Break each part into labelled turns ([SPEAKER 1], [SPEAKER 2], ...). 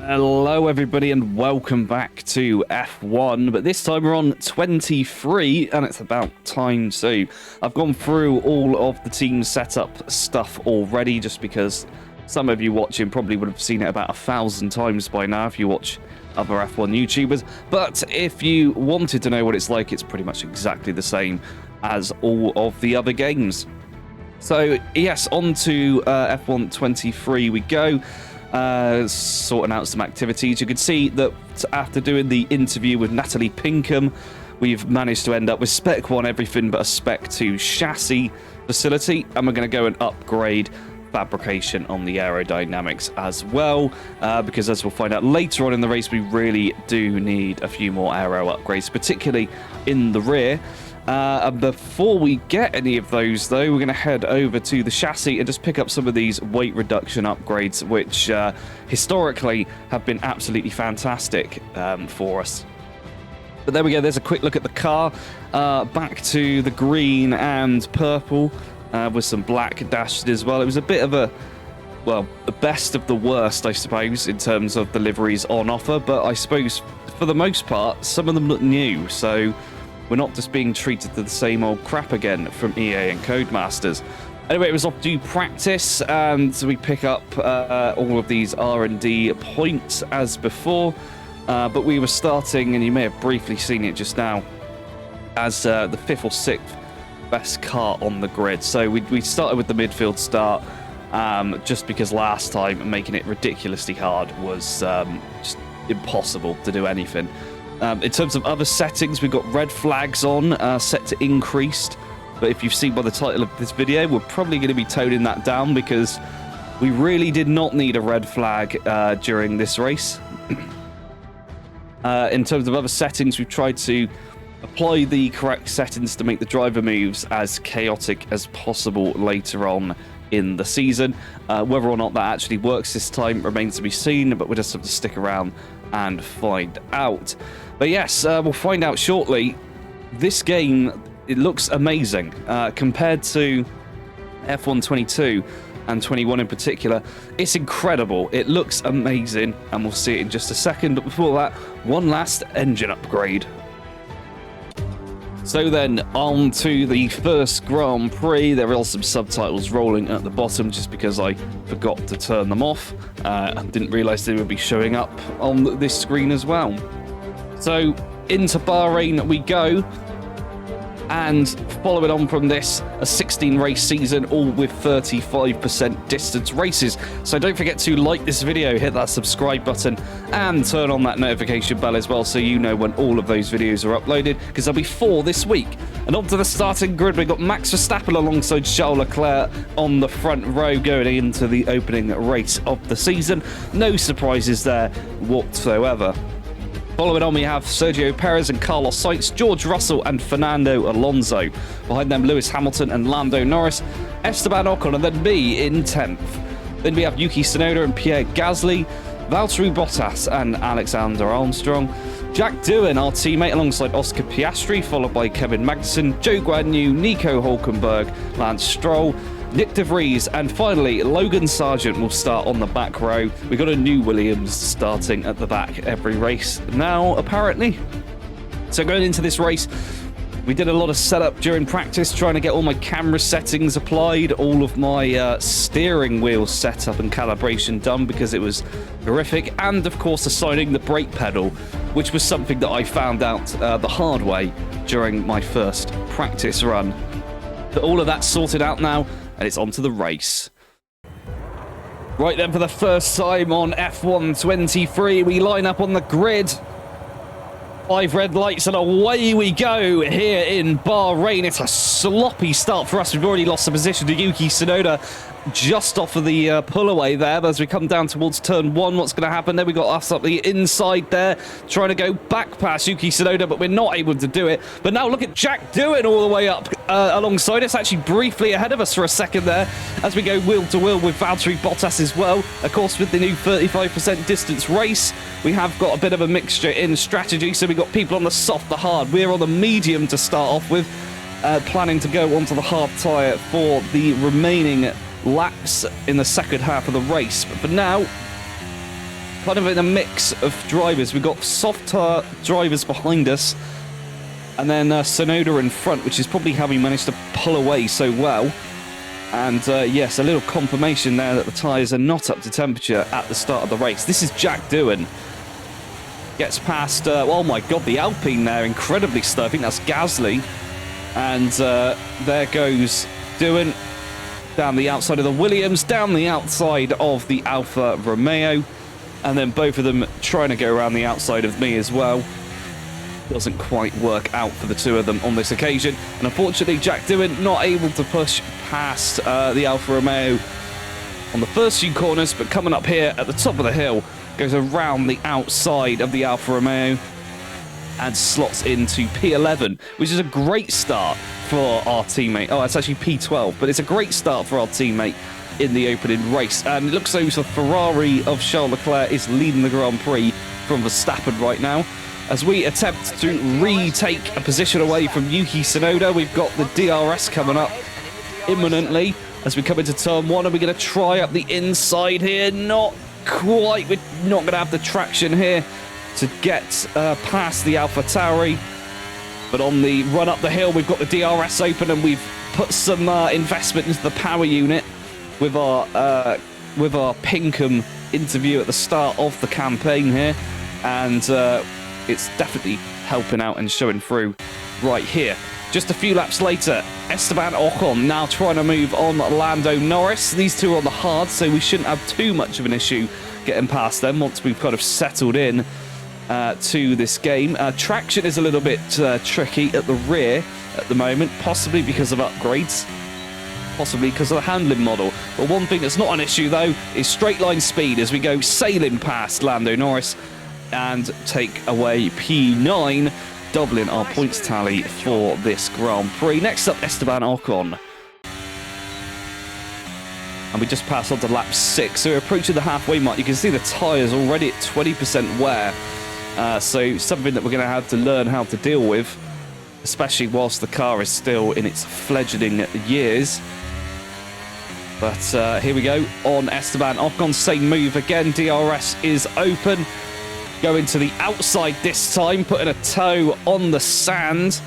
[SPEAKER 1] Hello everybody and welcome back to F1, but this time we're on 23 and it's about time. So I've gone through all of the team setup stuff already, just because some of you watching probably would have seen it about 1,000 times by now if you watch other F1 YouTubers. But if you wanted to know what it's like, it's pretty much exactly the same as all of the other games. So yes, on to F1 23 we go. Sorting out some activities. You can see that after doing the interview with Natalie Pinkham, we've managed to end up with Spec 1 everything but a Spec 2 chassis facility, and we're going to go and upgrade fabrication on the aerodynamics as well, because as we'll find out later on in the race, we really do need a few more aero upgrades, particularly in the rear. And before we get any of those, though, we're going to head over to the chassis and just pick up some of these weight reduction upgrades, which historically have been absolutely fantastic for us. But there we go, there's a quick look at the car. Back to the green and purple with some black dashed as well. It was a bit of a, well, the best of the worst, I suppose, in terms of the liveries on offer. But I suppose, for the most part, some of them look new, so we're not just being treated to the same old crap again from EA and Codemasters. Anyway, it was off to practice, and we pick up all of these R&D points as before. But we were starting, and you may have briefly seen it just now, as the 5th or 6th best car on the grid. So we started with the midfield start, just because last time making it ridiculously hard was just impossible to do anything. In terms of other settings, we've got red flags on, set to increased. But if you've seen by the title of this video, we're probably going to be toning that down because we really did not need a red flag during this race. In terms of other settings, we've tried to apply the correct settings to make the driver moves as chaotic as possible later on in the season. Whether or not that actually works this time remains to be seen, but we'll just have to stick around and find out. But yes, we'll find out shortly. This game, it looks amazing compared to F1 22 and 21 in particular. It's incredible. It looks amazing, and we'll see it in just a second. But before that, one last engine upgrade. So then, on to the first Grand Prix. There are some subtitles rolling at the bottom just because I forgot to turn them off. I didn't realise they would be showing up on this screen as well. So, into Bahrain we go. And following on from this, a 16-race season, all with 35% distance races. So don't forget to like this video, hit that subscribe button, and turn on that notification bell as well, so you know when all of those videos are uploaded, because there'll be 4 this week. And onto the starting grid, we've got Max Verstappen alongside Charles Leclerc on the front row going into the opening race of the season. No surprises there whatsoever. Following on, we have Sergio Perez and Carlos Sainz, George Russell and Fernando Alonso. Behind them, Lewis Hamilton and Lando Norris, Esteban Ocon, and then me in 10th. Then we have Yuki Tsunoda and Pierre Gasly, Valtteri Bottas and Alexander Armstrong, Jack Doohan, our teammate, alongside Oscar Piastri, followed by Kevin Magnussen, Joe Guan Yu, Nico Hulkenberg, Lance Stroll, Nick De Vries, and finally Logan Sargent will start on the back row. We've got a new Williams starting at the back every race now, apparently. So going into this race, we did a lot of setup during practice, trying to get all my camera settings applied, all of my steering wheel setup and calibration done because it was horrific, and of course assigning the brake pedal, which was something that I found out the hard way during my first practice run. But all of that's sorted out now, and it's on to the race. Right then, for the first time on F1 23, we line up on the grid. 5 red lights and away we go here in Bahrain. It's a sloppy start for us. We've already lost the position to Yuki Tsunoda just off of the pull away there. But as we come down towards turn 1, what's going to happen there? We got us up the inside there, trying to go back past Yuki Tsunoda, but we're not able to do it. But now look at Jack Doohan all the way up alongside us, actually briefly ahead of us for a second there, as we go wheel to wheel with Valtteri Bottas as well. Of course, with the new 35% distance race, we have got a bit of a mixture in strategy. So we've got people on the soft, the hard. We're on the medium to start off with, planning to go onto the hard tyre for the remaining laps in the second half of the race. But for now, kind of in a mix of drivers. We've got softer drivers behind us, and then Sonoda in front, which is probably how we managed to pull away so well. And yes, a little confirmation there that the tyres are not up to temperature at the start of the race. This is Jack Doohan. Gets past, oh my god, the Alpine there, incredibly slow. I think that's Gasly. And there goes Doohan down the outside of the Williams, down the outside of the Alfa Romeo. And then both of them trying to go around the outside of me as well. Doesn't quite work out for the two of them on this occasion. And unfortunately, Jack Doohan not able to push past the Alfa Romeo on the first few corners, but coming up here at the top of the hill, goes around the outside of the Alfa Romeo and slots into P11, which is a great start for our teammate. Oh, it's actually P12, but it's a great start for our teammate in the opening race. And it looks like the Ferrari of Charles Leclerc is leading the Grand Prix from Verstappen right now. As we attempt to retake a position away from Yuki Tsunoda, we've got the DRS coming up imminently as we come into turn one. Are we going to try up the inside here? Not quite. We're not going to have the traction here to get past the AlphaTauri. But on the run up the hill, we've got the DRS open, and we've put some investment into the power unit with our Pinkham interview at the start of the campaign here. And it's definitely helping out and showing through right here. Just a few laps later, Esteban Ocon now trying to move on Lando Norris. These two are on the hard, so we shouldn't have too much of an issue getting past them once we've kind of settled in to this game. Traction is a little bit tricky at the rear at the moment, possibly because of upgrades, possibly because of the handling model. But one thing that's not an issue, though, is straight line speed as we go sailing past Lando Norris and take away P9, doubling our points tally for this Grand Prix. Next up, Esteban Ocon. And we just passed on to lap 6, so we're approaching the halfway mark. You can see the tyres already at 20% wear, so something that we're going to have to learn how to deal with, especially whilst the car is still in its fledgling years. But here we go on Esteban Ocon, same move again. DRS is open. Going to the outside this time, putting a toe on the sand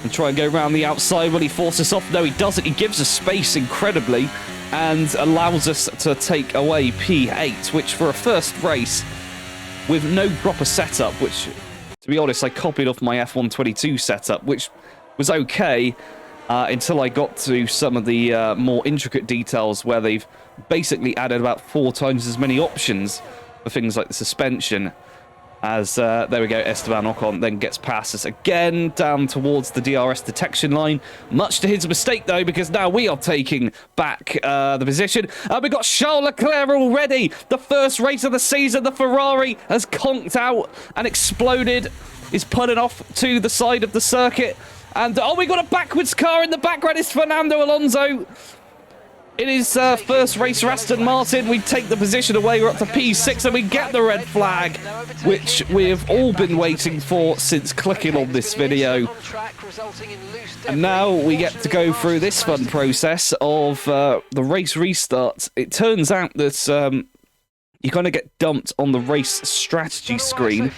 [SPEAKER 1] and try and go around the outside. Will he force us off? No, he doesn't. He gives us space incredibly and allows us to take away P8, which for a first race with no proper setup, which, to be honest, I copied off my F122 setup, which was okay until I got to some of the more intricate details where they've basically added about 4 times as many options for things like the suspension. As, there we go, Esteban Ocon then gets past us again down towards the DRS detection line. Much to his mistake, though, because now we are taking back the position. And we've got Charles Leclerc already. The first race of the season, the Ferrari has conked out and exploded. Is pulling off to the side of the circuit. And, oh, we got a backwards car in the background. It's Fernando Alonso. In his first race for Aston Martin, we take the position away. We're up to P6 and we get the red flag, which we've all been waiting for since clicking on this video. And now we get to go through this fun process of the race restart. It turns out that you kind of get dumped on the race strategy screen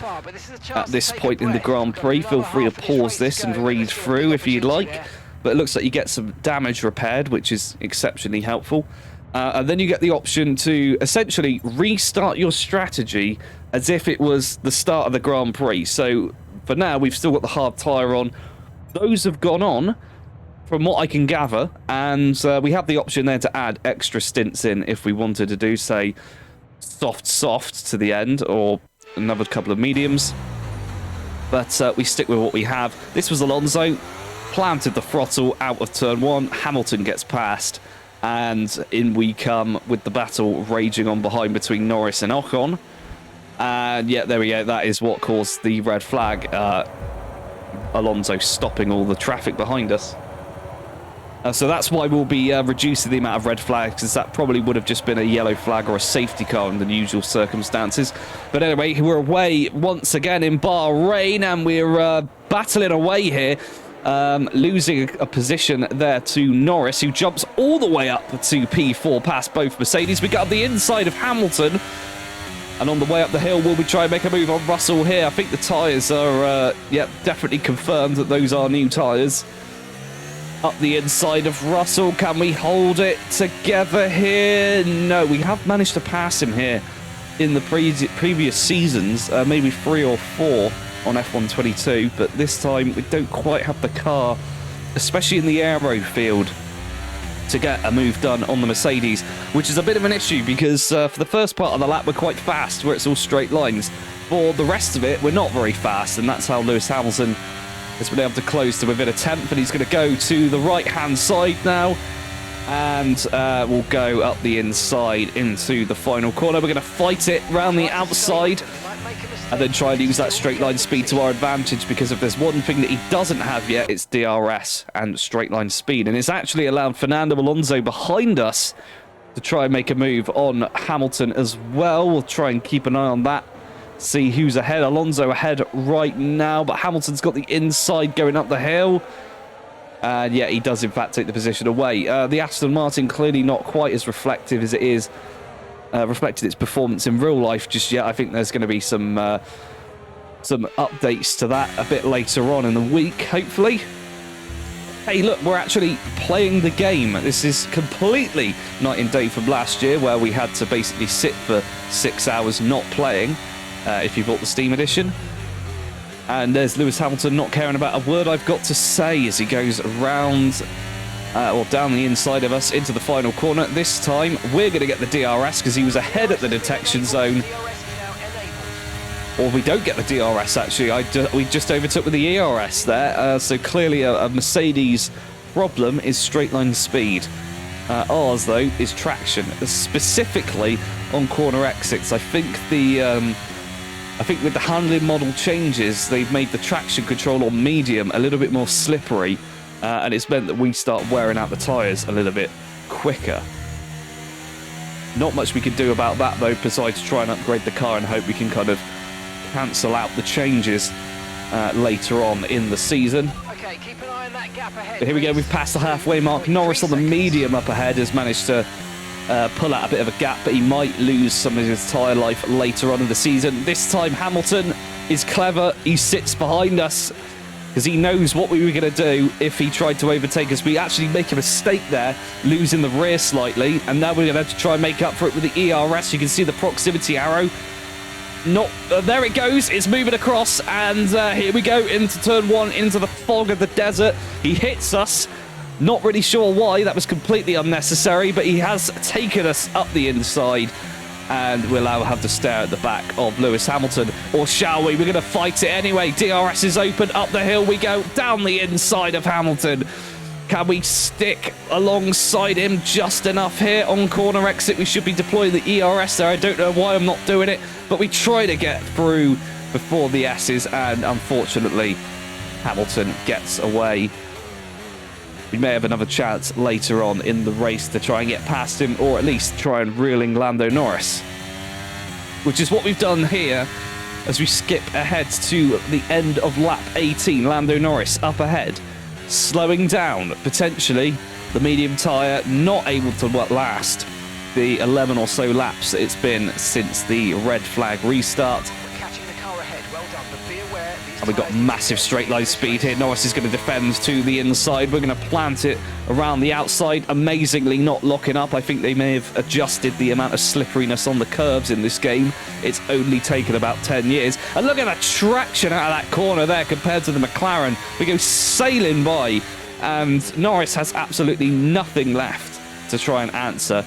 [SPEAKER 1] at this point in the Grand Prix. Feel free to pause this and read through if you'd like. But it looks like you get some damage repaired, which is exceptionally helpful. And then you get the option to essentially restart your strategy as if it was the start of the Grand Prix. So for now, we've still got the hard tyre on. Those have gone on, from what I can gather. And we have the option there to add extra stints in if we wanted to do, say, soft to the end, or another couple of mediums. But we stick with what we have. This was Alonso. Planted the throttle out of turn 1. Hamilton gets past, and in we come with the battle raging on behind between Norris and Ocon. And yeah, there we go. That is what caused the red flag. Alonso stopping all the traffic behind us. So that's why we'll be reducing the amount of red flags, because that probably would have just been a yellow flag or a safety car in the usual circumstances. But anyway, we're away once again in Bahrain, and we're battling away here. Losing a position there to Norris, who jumps all the way up to P4 past both Mercedes. We got the inside of Hamilton, And on the way up the hill, will we try and make a move on Russell here? I think the tyres are, definitely confirmed that those are new tyres. Up the inside of Russell. Can we hold it together here? No, we have managed to pass him here in the previous seasons, maybe 3 or 4 on F122, but this time we don't quite have the car, especially in the aero field, to get a move done on the Mercedes, which is a bit of an issue because for the first part of the lap we're quite fast, where it's all straight lines. For the rest of it, we're not very fast, and that's how Lewis Hamilton has been able to close to within a tenth, and he's going to go to the right-hand side now, and we'll go up the inside into the final corner. We're going to fight it round the outside, and then try and use that straight line speed to our advantage, because if there's one thing that he doesn't have yet, it's DRS and straight line speed. And it's actually allowed Fernando Alonso behind us to try and make a move on Hamilton as well. We'll try and keep an eye on that, see who's ahead. Alonso ahead right now, but Hamilton's got the inside going up the hill. And yeah, he does in fact take the position away. The Aston Martin clearly not quite as reflective as it is reflected its performance in real life just yet. I think there's going to be some updates to that a bit later on in the week, hopefully. Hey, look, we're actually playing the game. This is completely night and day from last year, where we had to basically sit for 6 hours not playing, if you bought the Steam edition. And there's Lewis Hamilton not caring about a word I've got to say as he goes around, down the inside of us into the final corner. This time, we're going to get the DRS because he was ahead at the detection zone. Or we don't get the DRS, actually. We just overtook with the ERS there. So clearly a Mercedes problem is straight line speed. Ours, though, is traction, specifically on corner exits. I think with the handling model changes, they've made the traction control on medium a little bit more slippery, and it's meant that we start wearing out the tyres a little bit quicker. Not much we can do about that, though, besides try and upgrade the car and hope we can kind of cancel out the changes later on in the season.
[SPEAKER 2] Okay, keep an eye on that gap ahead.
[SPEAKER 1] But here we go, we've passed the halfway mark. Norris on the medium up ahead has managed to pull out a bit of a gap, but he might lose some of his tyre life later on in the season. This time Hamilton is clever. He sits behind us because he knows what we were going to do if he tried to overtake us. We actually make a mistake there, losing the rear slightly, and now we're going to have to try and make up for it with the ERS. You can see the proximity arrow. There it goes. It's moving across, and here we go into turn 1, into the fog of the desert. He hits us. Not really sure why. That was completely unnecessary, but he has taken us up the inside, and we'll now have to stare at the back of Lewis Hamilton. Or shall we? We're going to fight it anyway. DRS is open. Up the hill we go. Down the inside of Hamilton. Can we stick alongside him just enough here on corner exit? We should be deploying the ERS there. I don't know why I'm not doing it, but we try to get through before the S's, and unfortunately Hamilton gets away. We may have another chance later on in the race to try and get past him, or at least try and reel in Lando Norris, which is what we've done here as we skip ahead to the end of lap 18. Lando Norris up ahead, slowing down, potentially. The medium tyre not able to last the 11 or so laps it's been since the red flag restart. And we've got massive straight line speed here. Norris is going to defend to the inside. We're going to plant it around the outside. Amazingly not locking up. I think they may have adjusted the amount of slipperiness on the curves in this game. It's only taken about 10 years. And look at the traction out of that corner there compared to the McLaren. We go sailing by, and Norris has absolutely nothing left to try and answer.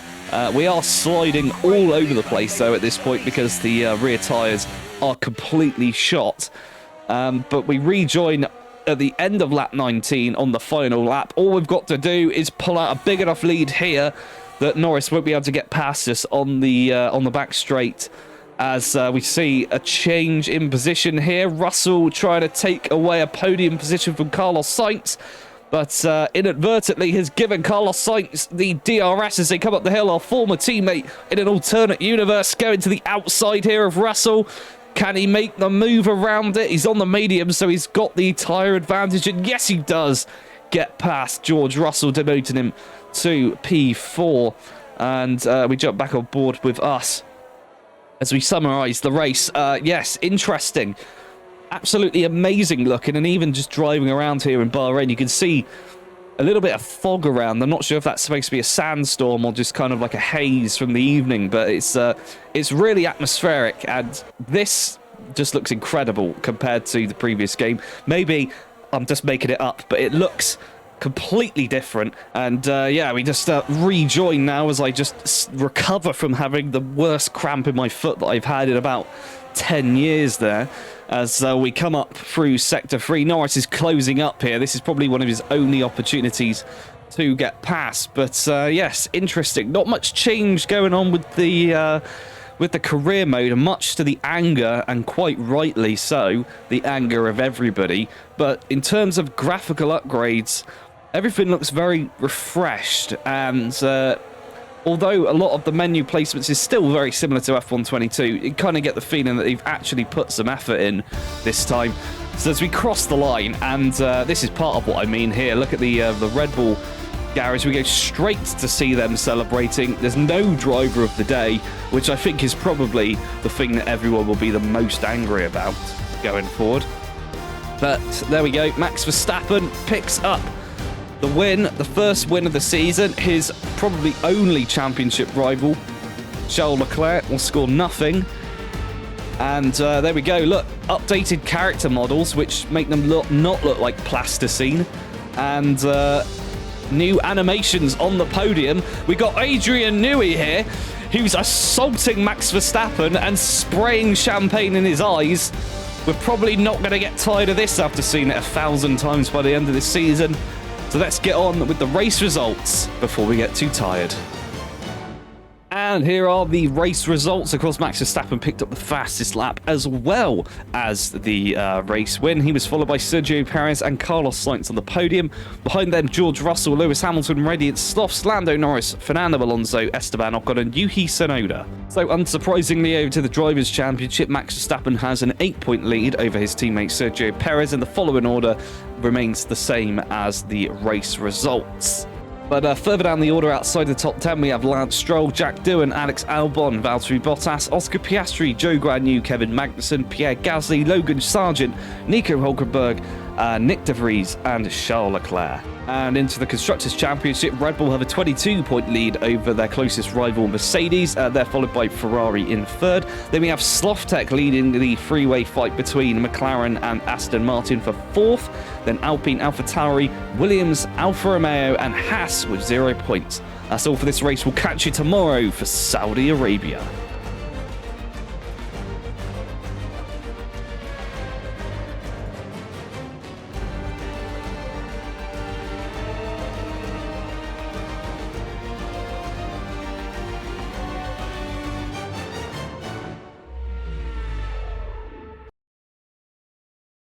[SPEAKER 1] We are sliding all over the place, though, at this point, because the rear tyres are completely shot. But we rejoin at the end of lap 19 on the final lap. All we've got to do is pull out a big enough lead here that Norris won't be able to get past us on the back straight, as we see a change in position here. Russell trying to take away a podium position from Carlos Sainz, but inadvertently has given Carlos Sainz the DRS as they come up the hill. Our former teammate in an alternate universe going to the outside here of Russell. Can he make the move around it? He's on the medium, so he's got the tyre advantage. And yes, he does get past George Russell, demoting him to P4. And we jump back on board with us as we summarise the race, yes, interesting. Absolutely amazing looking, and even just driving around here in Bahrain, you can see a little bit of fog around. I'm not sure if that's supposed to be a sandstorm or just kind of like a haze from the evening, but it's really atmospheric, and this just looks incredible compared to the previous game. Maybe I'm just making it up, but it looks completely different. And yeah, we just rejoin now as I just recover from having the worst cramp in my foot that I've had in about 10 years there, as we come up through Sector 3. Norris is closing up here. This is probably one of his only opportunities to get past. But yes, interesting. Not much change going on with the career mode, much to the anger, and quite rightly so, the anger of everybody. But in terms of graphical upgrades, everything looks very refreshed, and although a lot of the menu placements is still very similar to F1 22, you kind of get the feeling that they've actually put some effort in this time. So as we cross the line, and this is part of what I mean here, look at the Red Bull garage. We go straight to see them celebrating. There's no driver of the day, which I think is probably the thing that everyone will be the most angry about going forward. But there we go. Max Verstappen picks up the win, the first win of the season. His probably only championship rival, Charles Leclerc, will score nothing. And there we go. Look, updated character models, which make them not look like plasticine. And new animations on the podium. We got Adrian Newey here, who's assaulting Max Verstappen and spraying champagne in his eyes. We're probably not going to get tired of this after seeing it 1,000 times by the end of this season. So let's get on with the race results before we get too tired. And here are the race results. Of course, Max Verstappen picked up the fastest lap as well as the race win. He was followed by Sergio Perez and Carlos Sainz on the podium. Behind them, George Russell, Lewis Hamilton, Radiant Slothz, Lando Norris, Fernando Alonso, Esteban Ocon and Yuki Tsunoda. So unsurprisingly, over to the Drivers' Championship, Max Verstappen has an 8-point lead over his teammate Sergio Perez, and the following order remains the same as the race results. But further down the order, outside the top 10, we have Lance Stroll, Jack Doohan, Alex Albon, Valtteri Bottas, Oscar Piastri, Joe Guan Yu, Kevin Magnussen, Pierre Gasly, Logan Sargent, Nico Hulkenberg, Nick De Vries and Charles Leclerc. And into the Constructors' Championship, Red Bull have a 22-point lead over their closest rival Mercedes. They're followed by Ferrari in third. Then we have Slothz leading the three-way fight between McLaren and Aston Martin for fourth. Then Alpine, AlphaTauri, Williams, Alfa Romeo and Haas with 0 points. That's all for this race. We'll catch you tomorrow for Saudi Arabia.